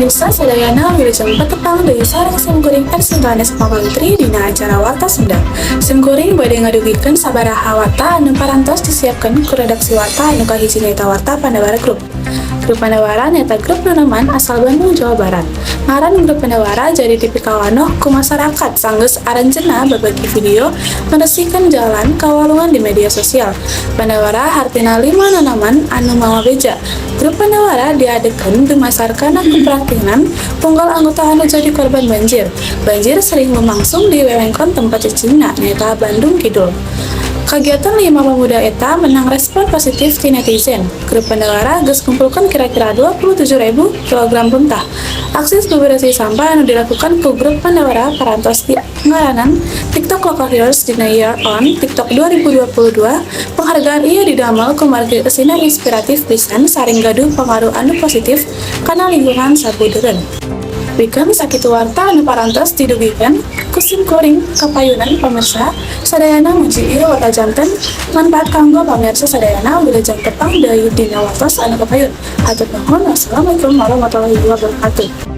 Pemirsa sadayana wilujeng petepang dari sareng simkuring Ersintanes Pamantri dina acara Warta Sunda. Simkuring bade ngadugikeun sabaraha warta anu parantos disiapkeun ku redaksi warta anu kahiji nyaeta Warta Pandawara Group. Grup Pandawara nyaeta grup nonoman asal Bandung, Jawa Barat. Ngaran grup Pandawara jadi tipikawanoh ku masyarakat sanggeus aranjeunna berbagi video meresihkeun jalan kawalungan di media sosial. Pandawara hartina 5 nonoman anu mawa beja. Grup Pandawara diadekeun dumasarkan keprihatinan punggal anggota anu jadi korban banjir. Banjir sering lumangsung di wewengkon tempat cicingna nyaeta Bandung Kidul. Kegiatan 5 pemuda eta menang respon positif ti netizen. Grup Pandawara geus kumpulkan kira-kira 27.000 kg muntah. Aksi bebersih sampah anu dilakukan ku grup Pandawara parantos di ngaranan TikTok Local Heroes dina Year On TikTok 2022. Penghargaan ieu didamel ku margi kesina inspiratif pisan saring gaduh pengaruh anu positif kana lingkungan sabudeureun. Pikeun sakitu warta anu parantos didugikeun ku simkuring kapayunan pamirsa sadayana muji ieu warta janten manfaat kanggo pamirsa sadayana wilujeng tepang deui dina wartos anu kapayun. Hatur nuhun. Wassalamualaikum warahmatullahi wabarakatuh.